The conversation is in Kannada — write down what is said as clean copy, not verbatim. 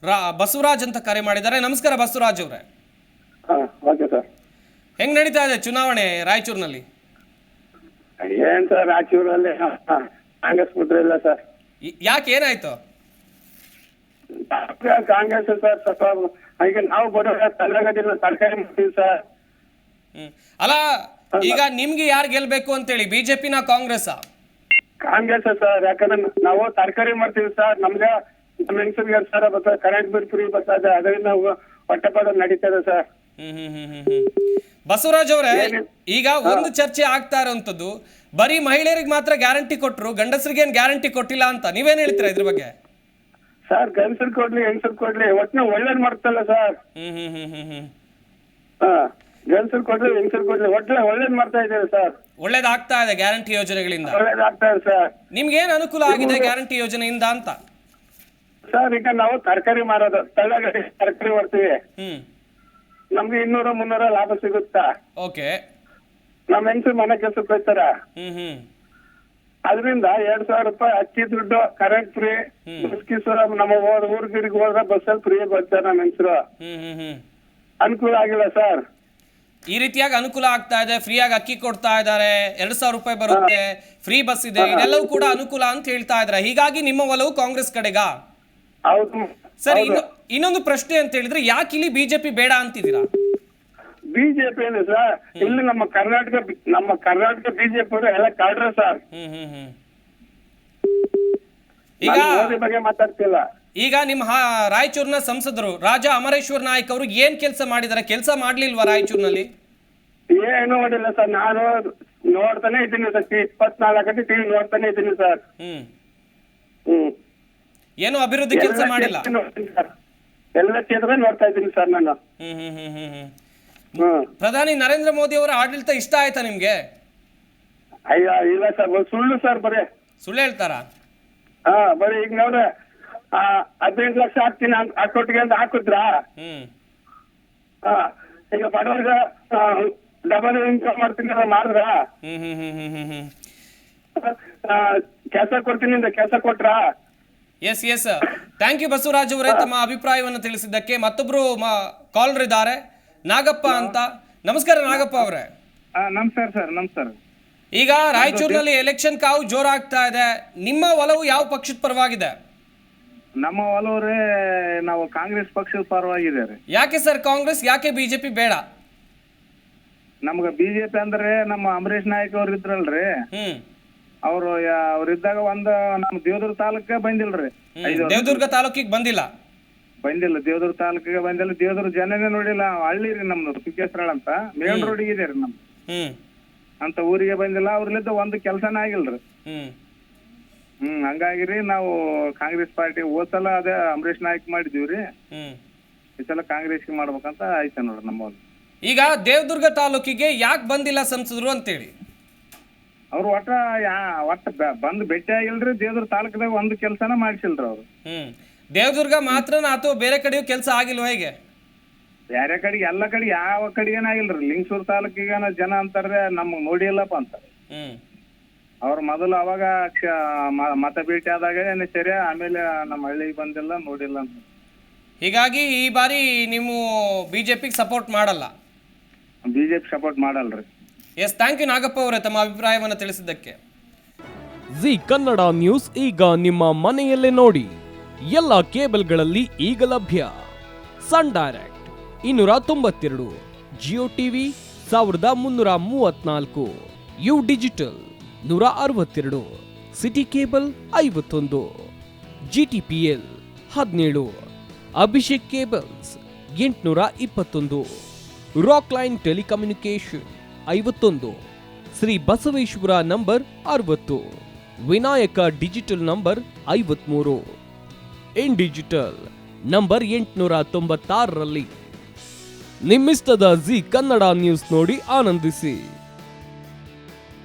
ಬಸವರಾಜ್ ಅಂತ ಕರೆ ಮಾಡಿದ್ದಾರೆ. ನಮಸ್ಕಾರ ಬಸವರಾಜ್ ಅವರೇ. Okay sir. ಹೆಂಗ್ ನಡೀತಾ ಇದೆ ಚುನಾವಣೆ ರಾಯಚೂರಿನಲ್ಲಿ? ಏನ್ ಸರ್, ರಾಯಚೂರಲ್ಲಿ ಕಾಂಗ್ರೆಸ್ ಬಿಟ್ರೆ ಇಲ್ಲ ಸರ್. ಯಾಕೆ, ಏನಾಯ್ತು? ಕಾಂಗ್ರೆಸ್ ಸರ್ ಸ್ವಲ್ಪ ಈಗ ನಾವು ಬಡವರ ತಲೆಗಟ್ಟಿನ ತರಕಾರಿ ಮಾಡ್ತೀವಿ ಸರ್. ಅಲ್ಲ, ಈಗ ನಿಮ್ಗೆ ಯಾರು ಗೆಲ್ಬೇಕು ಅಂತೇಳಿ, ಬಿಜೆಪಿನ ಕಾಂಗ್ರೆಸ್? ಕಾಂಗ್ರೆಸ್ ಸರ್, ಯಾಕಂದ್ರೆ ನಾವು ತರಕಾರಿ ಮಾಡ್ತೀವಿ ಸರ್. ನಮ್ಗೆ ನಮ್ಮ ಹೆಂಗಸರಿಗೆ ಸರ್ ಬರ್ತದೆ, ಕರೆಂಟ್ ಬಿಲ್ ಫ್ರೀ ಬರ್ತದೆ, ಅದರಿಂದ ಹೊಟ್ಟೆಪಾಡು ನಡೀತದೆ ಸರ್. ಬಸವರಾಜ್ ಅವರೇ, ಈಗ ಒಂದು ಚರ್ಚೆ ಆಗ್ತಾ ಇರೋಂಥದ್ದು, ಬರೀ ಮಹಿಳೆಯರಿಗೆ ಮಾತ್ರ ಗ್ಯಾರಂಟಿ ಕೊಟ್ರು, ಗಂಡಸರಿಗೆ ಏನ್ ಗ್ಯಾರಂಟಿ ಕೊಟ್ಟಿಲ್ಲ ಅಂತ. ನೀವೇನ್ ಹೇಳ್ತೀರಾ ಇದ್ರ ಬಗ್ಗೆ? ಸರ್, ಗಂಡಸರು ಕೊಡ್ಲಿ ಹೆಂಗಸರು ಕೊಡ್ಲಿ ಒಟ್ಟಿನ ಒಳ್ಳೇದ್ ಮಾಡ್ತಲ್ಲ ಸರ್. ಗಂಡಸರು ಕೊಡ್ಲಿ ಹೆಂಗಸರು ಕೊಡ್ಲಿ ಒಟ್ಟಿನ ಒಳ್ಳೇದ್ ಮಾಡ್ತಾ ಇದ್ದೇವೆ ಸರ್. ಒಳ್ಳೇದಾಗ್ತಾ ಇದೆ ಗ್ಯಾರಂಟಿ ಯೋಜನೆಗಳಿಂದ? ಒಳ್ಳೇದಾಗ್ತಾ ಇದೆ ಸರ್. ನಿಮ್ಗೆ ಏನ್ ಅನುಕೂಲ ಆಗಿದೆ ಗ್ಯಾರಂಟಿ ಯೋಜನೆಯಿಂದ ಅಂತ? ಸರ್, ಈಗ ನಾವು ತರಕಾರಿ ಮಾರೋದು, ತಳ್ಳಗಡೆ ತರಕಾರಿ ಮಾಡ್ತೀವಿ, ನಮ್ಗೆ 200-300 ಲಾಭ ಸಿಗುತ್ತಾ? ಓಕೆ. ನಮ್ ಹೆಂಗಸರು ಮನೆ ಕೆಲ್ಸಕ್ಕೆ ಹೋಗ್ತಾರ, ಅದರಿಂದ 2,000 ರೂಪಾಯಿ ಅಕ್ಕಿ ದುಡ್ಡು, ಕರೆಂಟ್ ಫ್ರೀ, ನಮ್ಮ ಊರ್ಗಿರಿಗೆ ಹೋದ್ರೆ ಬಸ್ಸಲ್ಲಿ ಫ್ರೀ ಬರ್ತಾರೆ ನಮ್ಮ ಹೆಂಗಸರು. ಅನುಕೂಲ ಆಗಿಲ್ಲ ಸರ್. ಈ ರೀತಿಯಾಗಿ ಅನುಕೂಲ ಆಗ್ತಾ ಇದೆ, ಫ್ರೀಯಾಗಿ ಅಕ್ಕಿ ಕೊಡ್ತಾ ಇದ್ದಾರೆ, 2,000 ರೂಪಾಯಿ ಬರುತ್ತೆ, ಫ್ರೀ ಬಸ್ ಇದೆ, ಇದೆಲ್ಲವೂ ಕೂಡ ಅನುಕೂಲ ಅಂತ ಹೇಳ್ತಾ ಇದ್ದಾರೆ. ಹೀಗಾಗಿ ನಿಮ್ಮ ಒಲವು ಕಾಂಗ್ರೆಸ್ ಕಡೆಗ? ಹೌದು ಸರಿ, ಇನ್ನೊಂದು ಪ್ರಶ್ನೆ ಅಂತ ಹೇಳಿದ್ರೆ, ಯಾಕೆ ಇಲ್ಲಿ ಬಿಜೆಪಿ ಬೇಡ ಅಂತಿದ್ದೀರಾ? ಬಿಜೆಪಿ ಏನು ಸರ್, ಇಲ್ಲಿ ನಮ್ಮ ಕರ್ನಾಟಕ ಬಿಜೆಪಿ ಅವರು ಎಲ್ಲ ಕಾಡ್ರೆ ಸರ್. ಈಗ ಮೋದಿ ಬಗ್ಗೆ ಮಾತಾಡ್ತಿಲ್ಲ. ಈಗ ನಿಮ್ಮ ರಾಯಚೂರಿನ ಸಂಸದರು ರಾಜಾ ಅಮರೇಶ್ವರ್ ನಾಯ್ಕ್ ಅವರು ಏನ್ ಕೆಲಸ ಮಾಡಿದಾರೆ? ಕೆಲಸ ಮಾಡ್ಲಿಲ್ವಾ ರಾಯಚೂರಿನಲ್ಲಿ? ಏನು ಮಾಡಿಲ್ಲ ಸರ್, ನಾನು ನೋಡ್ತಾನೆ ಇದ್ದೀನಿ ಸರ್, 24 ಗಂಟೆ ಟಿವಿ ನೋಡ್ತಾನೆ ಇದ್ದೀನಿ ಸರ್. ಏನು ಅಭಿವೃದ್ಧಿ ಕೆಲಸ ಮಾಡಿಲ್ಲ? ಎಲ್ಲ ಕ್ಷೇತ್ರ ನೋಡ್ತಾ ಇದ್ದೀನಿ ಸರ್ ನಾನು. ಪ್ರಧಾನಿ ನರೇಂದ್ರ ಮೋದಿ ಅವರ ಆಡಳಿತ ಇಷ್ಟ ಆಯ್ತಾ ನಿಮ್ಗೆ? ಅಯ್ಯ ಇಲ್ಲ ಸರ್, ಸುಳ್ಳು ಸರ್, ಬರೀ ಸುಳ್ಳು ಹೇಳ್ತಾರ? ಬರೀ ಈಗ ನೋಡ್ರೆ 15 ಲಕ್ಷ ಹಾಕ್ತೀನಿ ಅಕೌಂಟ್ಗೆ ಅಂತ ಹಾಕಿದ್ರಾ? ಈಗ ಬಡವರ್ಗ ಡಬಲ್ ಇನ್ಕಮ್ ಮಾಡ್ತೀನಿ ಮಾಡಿದ್ರ? ಕೆಲಸ ಕೊಡ್ತೀನಿ ಅಂತ ಕೆಲಸ ಕೊಟ್ರಾ? Yes yes, thank you Basavaraj ಅವರೇ ತಮ್ಮ ಅಭಿಪ್ರಾಯವನ್ನು ತಿಳಿಸಿದ್ದಕ್ಕೆ. ಮತ್ತೊಬ್ರು ಕಾಲರ್ ಇದ್ದಾರೆ, ನಾಗಪ್ಪ ಅಂತ. ನಮಸ್ಕಾರ ನಾಗಪ್ಪ ಅವರೇ. ನಮಸ್ಕಾರ ಸರ್. ನಮಸ್ಕಾರ. ಈಗ ರಾಯಚೂರಿನಲ್ಲಿ ಎಲೆಕ್ಷನ್ ಕಾವು ಜೋರಾಗ್ತಾ ಇದೆ, ನಿಮ್ಮ ಒಲವು ಯಾವ ಪಕ್ಷದ ಪರವಾಗಿದೆ? ನಮ್ಮ ಒಲವ್ರೆ ನಾವು ಕಾಂಗ್ರೆಸ್ ಪಕ್ಷದ ಪರವಾಗಿದೆ. ಯಾಕೆ ಸರ್ ಕಾಂಗ್ರೆಸ್, ಯಾಕೆ ಬಿಜೆಪಿ ಬೇಡ? ನಮ್ಗ ಬಿಜೆಪಿ ಅಂದ್ರೆ ನಮ್ಮ ಅಂಬರೀಶ್ ನಾಯ್ಕ ಅವ್ರ ಇದ್ರಲ್ರಿ, ಅವ್ರಿದ್ದಾಗ ನಮ್ಮ ದೇವದುರ್ಗ ತಾಲೂಕ ಬಂದಿಲ್ರಿ. ದೇವದುರ್ಗ ತಾಲೂಕಿಗೆ ಬಂದಿಲ್ಲ. ದೇವದುರ್ಗ ತಾಲೂಕಿಗೆ ಬಂದಿಲ್ಲ. ದೇವದುರ್ಗ ಜನನೇ ನೋಡಿಲ್ಲ. ಹಳ್ಳಿ ರೀ ನಮ್ದು, ಸುಖೇಶ್ವರ ಅಂತ ಮೇನ್ ರೋಡಿಗೆ ಇದೆ ರೀ ನಮ್ದು. ಅಂತ ಊರಿಗೆ ಬಂದಿಲ್ಲ. ಅವ್ರಲ್ಲಿದ್ದ ಒಂದು ಕೆಲಸನೇ ಆಗಿಲ್ರಿ. ಹಂಗಾಗಿರಿ ನಾವು ಕಾಂಗ್ರೆಸ್ ಪಾರ್ಟಿ ಹೋದ್ಸಲ ಅದೇ ಅಂಬರೀಶ್ ನಾಯ್ಕ ಮಾಡಿದೀವ್ರಿ, ಈ ಸಲ ಕಾಂಗ್ರೆಸ್ಗೆ ಮಾಡ್ಬೇಕಂತ ಆಯ್ತ ನೋಡ್ರಿ ನಮ್ಮ. ಈಗ ದೇವದುರ್ಗ ತಾಲೂಕಿಗೆ ಯಾಕೆ ಬಂದಿಲ್ಲ ಸಂಸದರು ಅಂತೇಳಿ? ಅವ್ರು ಒಟ್ಟ ಬಂದು ಭೇಟಿ ಆಗಿಲ್ರಿ. ದೇವದುರ್ಗ ತಾಲೂಕದಾಗ ಒಂದು ಕೆಲಸನ ಮಾಡಿಸಿಲ್ರಿ ಅವ್ರು. ದೇವದುರ್ಗ ಮಾತ್ರನ ಅಥವಾ ಬೇರೆ ಕಡೆಯೂ ಕೆಲಸ ಆಗಿಲ್ವ ಹೇಗೆ? ಬೇರೆ ಕಡೆಗೆ ಎಲ್ಲ ಕಡೆ ಯಾವ ಕಡೆಗೇನಾಗಿಲ್ರಿ. ಲಿಂಗಸೂರು ತಾಲೂಕಿಗೆ ಜನ ಅಂತಾರ್ರೆ ನಮ್ಗ್ ನೋಡಿಲ್ಲಪ್ಪ ಅಂತ. ಅವ್ರ ಮೊದಲು ಅವಾಗ ಮತ ಭೇಟಿ ಆದಾಗ ಸರಿ, ಆಮೇಲೆ ನಮ್ಮ ಹಳ್ಳಿಗೆ ಬಂದಿಲ್ಲ, ನೋಡಿಲ್ಲ ಅಂತ. ಹೀಗಾಗಿ ಈ ಬಾರಿ ನೀವು ಬಿಜೆಪಿಗೆ ಸಪೋರ್ಟ್ ಮಾಡಲ್ಲ? ಬಿಜೆಪಿ ಸಪೋರ್ಟ್ ಮಾಡಲ್ರಿ. ಎಸ್, ಥ್ಯಾಂಕ್ ಯು ನಾಗಪ್ಪ ಅವರೇ ತಮ್ಮ ಅಭಿಪ್ರಾಯವನ್ನು ತಿಳಿಸಿದ್ದಕ್ಕೆ. ಜಿ ಕನ್ನಡ ನ್ಯೂಸ್ ಈಗ ನಿಮ್ಮ ಮನೆಯಲ್ಲೇ ನೋಡಿ. ಎಲ್ಲ ಕೇಬಲ್ಗಳಲ್ಲಿ ಈಗ ಲಭ್ಯ. Sun Direct 292, Jio TV 1334, U digital 162, city cable 51, GTPL 17, Abhishek cables 821, Rockline telecommunication 51, Shri Basaveshwara number 60, Vinayaka digital number 53, in digital number 896ರಲ್ಲಿ. ನಿಮ್ಮಿಷ್ಟದ ಜಿ ಕನ್ನಡ ನ್ಯೂಸ್ ನೋಡಿ ಆನಂದಿಸಿ.